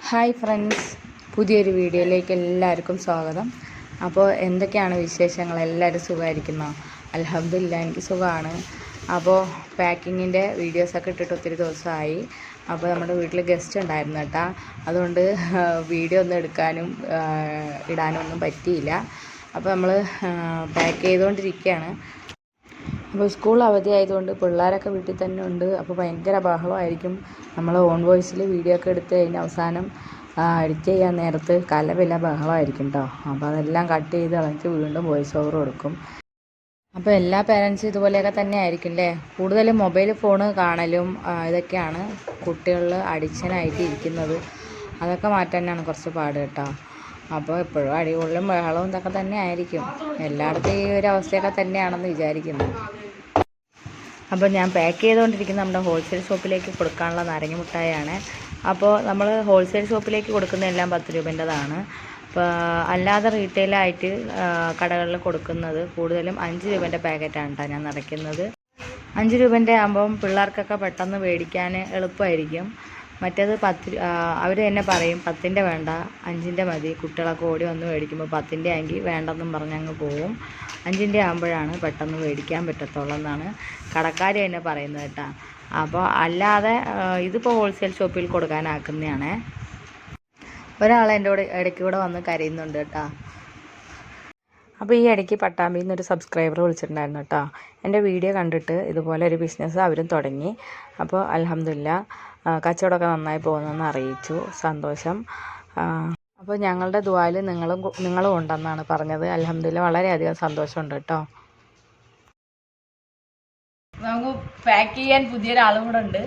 Hi friends, പുതിയൊരു വീഡിയോയിലേക്ക് എല്ലാവർക്കും സ്വാഗതം. അപ്പോൾ എന്തൊക്കെയാണ് വിശേഷങ്ങൾ? എല്ലാവരും സുഖമായിരിക്കുന്നോ? അൽഹംദുലില്ലാ, എനിക്ക് സുഖമാണ്. അപ്പോൾ പാക്കിങ്ങിൻ്റെ വീഡിയോസൊക്കെ ഇട്ടിട്ട് ഒത്തിരി ദിവസമായി. അപ്പോൾ നമ്മുടെ വീട്ടിൽ ഗസ്റ്റ് ഉണ്ടായിരുന്നു കേട്ടോ. അതുകൊണ്ട് വീഡിയോ ഒന്നും എടുക്കാനും ഇടാനും ഒന്നും പറ്റിയില്ല. അപ്പോൾ നമ്മൾ പാക്ക് ചെയ്തുകൊണ്ടിരിക്കുകയാണ്. അപ്പോൾ സ്കൂൾ അവധി ആയതുകൊണ്ട് പിള്ളേരൊക്കെ വീട്ടിൽ തന്നെ ഉണ്ട്. അപ്പോൾ ഭയങ്കര ബഹളമായിരിക്കും. നമ്മൾ ഓൺ വോയിസിൽ വീഡിയോ ഒക്കെ എടുത്ത് കഴിഞ്ഞ് അവസാനം എഡിറ്റ് ചെയ്യാൻ നേരത്ത് കലവില ബഹളമായിരിക്കും കേട്ടോ. അപ്പോൾ അതെല്ലാം കട്ട് ചെയ്ത് കളഞ്ഞിട്ട് വീണ്ടും വോയിസ് ഓവർ കൊടുക്കും. അപ്പോൾ എല്ലാ പേരൻസും ഇതുപോലെയൊക്കെ തന്നെ ആയിരിക്കും അല്ലേ. കൂടുതലും മൊബൈൽ ഫോണ് കാണലും ഇതൊക്കെയാണ് കുട്ടികളിൽ അഡിക്ഷനായിട്ട് ഇരിക്കുന്നത്. അതൊക്കെ മാറ്റാൻ തന്നെയാണ് കുറച്ച് പാട് കേട്ടോ. അപ്പോൾ എപ്പോഴും അടികൊള്ളും ബഹളവും ഇതൊക്കെ തന്നെ ആയിരിക്കും. എല്ലായിടത്തും ഈ ഒരു അവസ്ഥയൊക്കെ തന്നെയാണെന്ന് വിചാരിക്കുന്നു. അപ്പോൾ ഞാൻ പാക്ക് ചെയ്തുകൊണ്ടിരിക്കുന്ന നമ്മുടെ ഹോൾസെയിൽ ഷോപ്പിലേക്ക് കൊടുക്കാനുള്ള നാരങ്ങ മിഠായിയാണ്. അപ്പോൾ നമ്മൾ ഹോൾസെയിൽ ഷോപ്പിലേക്ക് കൊടുക്കുന്ന എല്ലാം 10 രൂപേൻ്റെതാണ്. അപ്പോൾ അല്ലാതെ റീറ്റെയിലായിട്ട് കടകളിൽ കൊടുക്കുന്നത് കൂടുതലും 5 രൂപേൻ്റെ പാക്കറ്റാണ് കേട്ടോ ഞാൻ നിറയ്ക്കുന്നത്. 5 രൂപേൻ്റെ ആകുമ്പം പിള്ളേർക്കൊക്കെ പെട്ടെന്ന് മേടിക്കാൻ എളുപ്പമായിരിക്കും. മറ്റേത് 10 അവർ തന്നെ പറയും 10ൻ്റെ വേണ്ട 5ൻ്റെ മതി. കുട്ടികളൊക്കെ ഓടി വന്ന് മേടിക്കുമ്പോൾ 10ൻ്റെ ആണെങ്കിൽ വേണ്ടെന്നും പറഞ്ഞങ്ങ് പോവും. 5ൻ്റെ ആകുമ്പോഴാണ് പെട്ടെന്ന് മേടിക്കാൻ പറ്റത്തുള്ളൂ എന്നാണ് കടക്കാർ തന്നെ പറയുന്നത് കേട്ടോ. അപ്പോൾ അല്ലാതെ ഇതിപ്പോൾ ഹോൾസെയിൽ ഷോപ്പിൽ കൊടുക്കാനാക്കുന്നതാണ്. ഒരാൾ എൻ്റെ കൂടെ ഇടയ്ക്ക് കൂടെ വന്ന് കരയുന്നുണ്ട് കേട്ടോ. അപ്പോൾ ഈ ഇടയ്ക്ക് പട്ടാമ്പിയിൽ നിന്നൊരു സബ്സ്ക്രൈബർ വിളിച്ചിട്ടുണ്ടായിരുന്നു കേട്ടോ. എൻ്റെ വീഡിയോ കണ്ടിട്ട് ഇതുപോലെ ഒരു ബിസിനസ് അവരും തുടങ്ങി. അപ്പോൾ അൽഹംദുലില്ലാ കച്ചവടമൊക്കെ നന്നായി പോകുന്നെന്ന് അറിയിച്ചു. സന്തോഷം. അപ്പോൾ ഞങ്ങളുടെ ദുആയിൽ നിങ്ങളും ഉണ്ടെന്നാണ് പറഞ്ഞത്. അൽഹംദുലില്ലാ വളരെയധികം സന്തോഷമുണ്ട് കേട്ടോ. നമുക്ക് പാക്ക് ചെയ്യാൻ പുതിയൊരാളും കൂടെ ഉണ്ട്.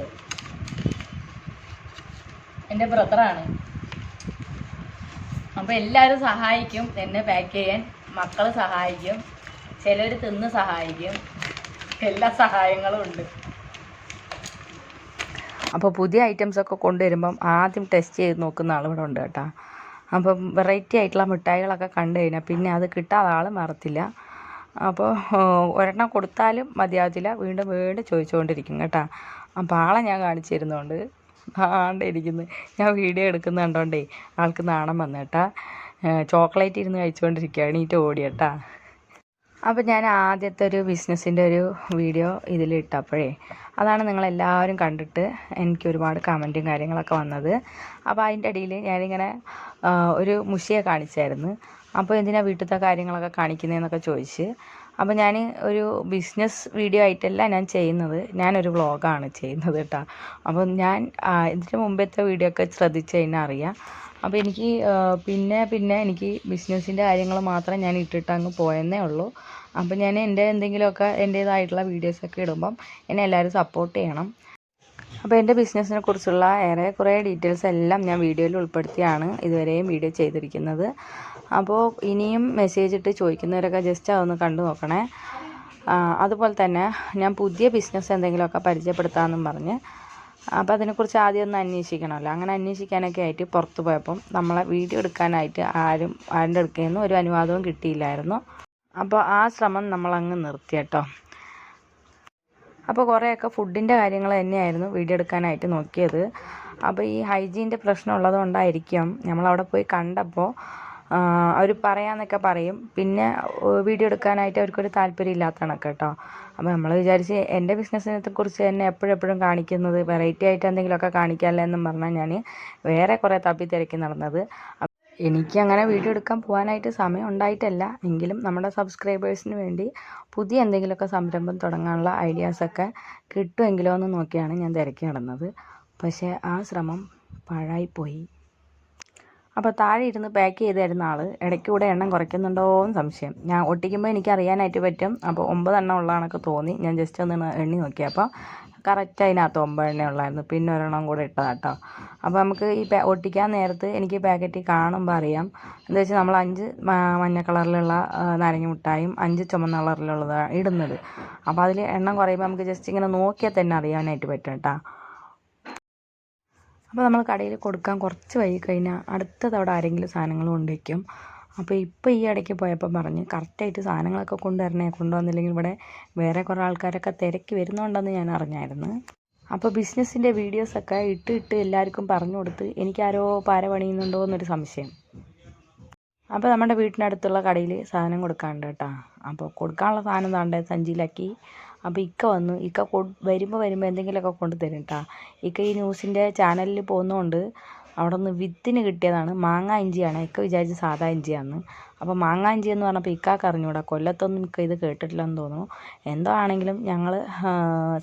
എൻ്റെ ബ്രദറാണ്. അപ്പോൾ എല്ലാവരും സഹായിക്കും എന്നെ പാക്ക് ചെയ്യാൻ. മക്കൾ സഹായിക്കും, ചിലർ തിന്ന് സഹായിക്കും. എല്ലാ സഹായങ്ങളും ഉണ്ട്. അപ്പോൾ പുതിയ ഐറ്റംസൊക്കെ കൊണ്ടുവരുമ്പം ആദ്യം ടെസ്റ്റ് ചെയ്ത് നോക്കുന്ന ആളിവിടെ ഉണ്ട് കേട്ടോ. അപ്പം വെറൈറ്റി ആയിട്ടുള്ള മിഠായികളൊക്കെ കണ്ടു കഴിഞ്ഞാൽ പിന്നെ അത് കിട്ടാതെ ആൾ മറത്തില്ല. അപ്പോൾ ഒരെണ്ണം കൊടുത്താലും മതിയാവത്തില്ല, വീണ്ടും വീണ്ടും ചോദിച്ചുകൊണ്ടിരിക്കും കേട്ടോ. അപ്പോൾ ആളെ ഞാൻ കാണിച്ചു തരുന്നതുകൊണ്ട് ആണ്ട് ഇരിക്കുന്നു. ഞാൻ വീഡിയോ എടുക്കുന്ന കണ്ടോണ്ടേ ആൾക്ക് നാണം വന്നു കേട്ടാ. ചോക്ലേറ്റ് ഇരുന്ന് കഴിച്ചുകൊണ്ടിരിക്കുക, എണീറ്റ് ഓടി കേട്ടാ. അപ്പോൾ ഞാൻ ആദ്യത്തെ ഒരു ബിസിനസ്സിൻ്റെ ഒരു വീഡിയോ ഇതിലിട്ടപ്പോഴേ അതാണ് നിങ്ങളെല്ലാവരും കണ്ടിട്ട് എനിക്ക് ഒരുപാട് കമൻറ്റും കാര്യങ്ങളൊക്കെ വന്നത്. അപ്പോൾ അതിൻ്റെ ഇടയിൽ ഞാനിങ്ങനെ ഒരു മുഷിയെ കാണിച്ചായിരുന്നു. അപ്പോൾ എന്തിനാ വീട്ടിലത്തെ കാര്യങ്ങളൊക്കെ കാണിക്കുന്നതെന്നൊക്കെ ചോദിച്ച്. അപ്പോൾ ഞാൻ ഒരു ബിസിനസ് വീഡിയോ ആയിട്ടല്ല ഞാൻ ചെയ്യുന്നത്, ഞാനൊരു വ്ളോഗാണ് ചെയ്യുന്നത് കേട്ടോ. അപ്പോൾ ഞാൻ ഇതിന് മുമ്പത്തെ വീഡിയോ ഒക്കെ ശ്രദ്ധിച്ച് കഴിഞ്ഞാൽ അറിയാം. അപ്പോൾ എനിക്ക് പിന്നെ എനിക്ക് ബിസിനസ്സിൻ്റെ കാര്യങ്ങൾ മാത്രം ഞാൻ ഇട്ടിട്ട് അങ്ങ് പോയെന്നേ ഉള്ളൂ. അപ്പോൾ ഞാൻ എന്തെങ്കിലുമൊക്കെ എൻ്റേതായിട്ടുള്ള വീഡിയോസൊക്കെ ഇടുമ്പം എന്നെ എല്ലാവരും സപ്പോർട്ട് ചെയ്യണം. അപ്പോൾ എൻ്റെ ബിസിനസ്സിനെ കുറിച്ചുള്ള ഏറെക്കുറെ ഡീറ്റെയിൽസ് എല്ലാം ഞാൻ വീഡിയോയിൽ ഉൾപ്പെടുത്തിയാണ് ഇതുവരെയും വീഡിയോ ചെയ്തിരിക്കുന്നത്. അപ്പോൾ ഇനിയും മെസ്സേജ് ഇട്ട് ചോദിക്കുന്നവരൊക്കെ ജസ്റ്റ് അതൊന്ന് കണ്ടു നോക്കണേ. അതുപോലെ തന്നെ ഞാൻ പുതിയ ബിസിനസ് എന്തെങ്കിലുമൊക്കെ പരിചയപ്പെടുത്താമെന്നും പറഞ്ഞ് അപ്പോൾ അതിനെക്കുറിച്ച് ആദ്യം ഒന്ന് അന്വേഷിക്കണമല്ലോ. അങ്ങനെ അന്വേഷിക്കാനൊക്കെ ആയിട്ട് പുറത്ത് പോയപ്പം നമ്മളെ വീഡിയോ എടുക്കാനായിട്ട് ആരുടെ അടുക്കൽ നിന്നും ഒരു അനുവാദവും കിട്ടിയില്ലായിരുന്നു. അപ്പോൾ ആ ശ്രമം നമ്മളങ്ങ് നിർത്തി കേട്ടോ. അപ്പോൾ കുറേയൊക്കെ ഫുഡിൻ്റെ കാര്യങ്ങൾ തന്നെയായിരുന്നു വീഡിയോ എടുക്കാനായിട്ട് നോക്കിയത്. അപ്പോൾ ഈ ഹൈജീൻ്റെ പ്രശ്നം ഉള്ളത് കൊണ്ടായിരിക്കും നമ്മളവിടെ പോയി കണ്ടപ്പോൾ അവർ പറയാമെന്നൊക്കെ പറയും, പിന്നെ വീഡിയോ എടുക്കാനായിട്ട് അവർക്കൊരു താല്പര്യം ഇല്ലാത്ത കണക്ക് കേട്ടോ. അപ്പോൾ നമ്മൾ വിചാരിച്ച് എൻ്റെ ബിസിനസ്സിനെ കുറിച്ച് തന്നെ എപ്പോഴെപ്പോഴും കാണിക്കുന്നത് വെറൈറ്റി ആയിട്ട് എന്തെങ്കിലുമൊക്കെ കാണിക്കാമല്ലോ എന്നും പറഞ്ഞാൽ ഞാൻ വേറെ കുറേ തപ്പി തിരക്കി നടന്നത്. എനിക്കങ്ങനെ വീഡിയോ എടുക്കാൻ പോകാനായിട്ട് സമയം ഉണ്ടായിട്ടല്ല, എങ്കിലും നമ്മുടെ സബ്സ്ക്രൈബേഴ്സിന് വേണ്ടി പുതിയ എന്തെങ്കിലുമൊക്കെ സംരംഭം തുടങ്ങാനുള്ള ഐഡിയാസൊക്കെ കിട്ടുമെങ്കിലോ എന്ന് നോക്കിയാണ് ഞാൻ തിരക്കി നടന്നത്. പക്ഷേ ആ ശ്രമം പാഴായിപ്പോയി. അപ്പോൾ താഴെ ഇരുന്ന് പാക്ക് ചെയ്ത് തരുന്ന ആൾ ഇടയ്ക്കൂടെ എണ്ണം കുറയ്ക്കുന്നുണ്ടോ എന്ന് സംശയം. ഞാൻ ഒട്ടിക്കുമ്പോൾ എനിക്ക് അറിയാനായിട്ട് പറ്റും. അപ്പോൾ 9 എണ്ണം ഉള്ളതാണൊക്കെ തോന്നി. ഞാൻ ജസ്റ്റ് ഒന്ന് എണ്ണി നോക്കിയപ്പോൾ കറക്റ്റ് അതിനകത്ത് 9 എണ്ണ ഉള്ളായിരുന്നു. പിന്നെ ഒരെണ്ണം കൂടെ ഇട്ടതാണ് കേട്ടോ. അപ്പോൾ നമുക്ക് ഈ ഒട്ടിക്കാൻ നേരത്ത് എനിക്ക് പാക്കറ്റ് കാണുമ്പോൾ അറിയാം. എന്താ വെച്ചാൽ നമ്മൾ 5 മഞ്ഞ കളറിലുള്ള നാരങ്ങ മിഠായും 5 ചുമന്ന കളറിലുള്ളതാണ് ഇടുന്നത്. അപ്പോൾ അതിൽ എണ്ണം കുറയുമ്പോൾ നമുക്ക് ജസ്റ്റ് ഇങ്ങനെ നോക്കിയാൽ തന്നെ അറിയാനായിട്ട് പറ്റും കേട്ടോ. അപ്പോൾ നമ്മൾ കടയിൽ കൊടുക്കാൻ കുറച്ച് വൈകി കഴിഞ്ഞാൽ അടുത്ത തവണ ആരെങ്കിലും സാധനങ്ങൾ കൊണ്ടുവയ്ക്കും. അപ്പോൾ ഇപ്പോൾ ഈ ഇടയ്ക്ക് പോയപ്പോൾ പറഞ്ഞ് കറക്റ്റായിട്ട് സാധനങ്ങളൊക്കെ കൊണ്ടുവന്നില്ലെങ്കിൽ ഇവിടെ വേറെ കുറേ ആൾക്കാരൊക്കെ തിരക്കി വരുന്നുണ്ടെന്ന് ഞാൻ അറിഞ്ഞായിരുന്നു. അപ്പോൾ ബിസിനസ്സിൻ്റെ വീഡിയോസൊക്കെ ഇട്ട് എല്ലാവർക്കും പറഞ്ഞു കൊടുത്ത് എനിക്കാരോ പാര പണിയുന്നുണ്ടോ എന്നൊരു സംശയം. അപ്പോൾ നമ്മുടെ വീട്ടിനടുത്തുള്ള കടയിൽ സാധനം കൊടുക്കാനുണ്ട് കേട്ടോ. അപ്പോൾ കൊടുക്കാനുള്ള സാധനം താണ്ടെ സഞ്ചിയിലാക്കി. അപ്പോൾ ഇക്ക വന്നു. ഇക്ക വരുമ്പോൾ എന്തെങ്കിലുമൊക്കെ കൊണ്ട് തരും കേട്ടോ. ഇക്ക ഈ ന്യൂസിൻ്റെ ചാനലിൽ പോകുന്നതുകൊണ്ട് അവിടെ നിന്ന് വിത്തിന് കിട്ടിയതാണ്. മാങ്ങ ഇഞ്ചിയാണ്. ഇക്ക വിചാരിച്ച് സാധാ ഇഞ്ചിയാന്ന്. അപ്പോൾ മാങ്ങ ഇഞ്ചി എന്ന് പറഞ്ഞപ്പോൾ ഇക്കാക്ക് അറിഞ്ഞൂടാ. കൊല്ലത്തൊന്നും ഇക്ക ഇത് കേട്ടിട്ടില്ലെന്ന് തോന്നുന്നു. എന്തോ ആണെങ്കിലും ഞങ്ങൾ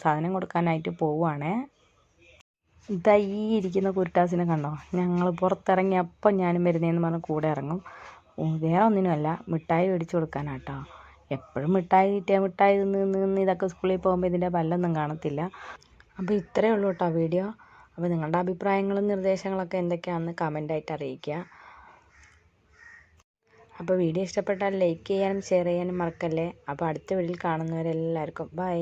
സാധനം കൊടുക്കാനായിട്ട് പോവുകയാണേ. ഇതാ ഈ ഇരിക്കുന്ന കുരുട്ടാസിനെ കണ്ടോ? ഞങ്ങൾ പുറത്തിറങ്ങിയപ്പം ഞാനും വരുന്നതെന്ന് പറഞ്ഞ് കൂടെ ഇറങ്ങും. വേറെ ഒന്നിനുമല്ല, മിഠായി മേടിച്ചു കൊടുക്കാനാട്ടോ. എപ്പോഴും മിഠായി നിന്ന് ഇതൊക്കെ സ്കൂളിൽ പോകുമ്പോൾ ഇതിൻ്റെ പല്ലൊന്നും കാണത്തില്ല. അപ്പോൾ ഇത്രയേ ഉള്ളൂ കേട്ടോ വീഡിയോ. അപ്പോൾ നിങ്ങളുടെ അഭിപ്രായങ്ങളും നിർദ്ദേശങ്ങളൊക്കെ എന്തൊക്കെയാണെന്ന് കമൻ്റായിട്ട് അറിയിക്കുക. അപ്പോൾ വീഡിയോ ഇഷ്ടപ്പെട്ടാൽ ലൈക്ക് ചെയ്യാനും ഷെയർ ചെയ്യാനും മറക്കല്ലേ. അപ്പോൾ അടുത്ത വീഡിയോയിൽ കാണുന്നവരെല്ലാവർക്കും ബൈ.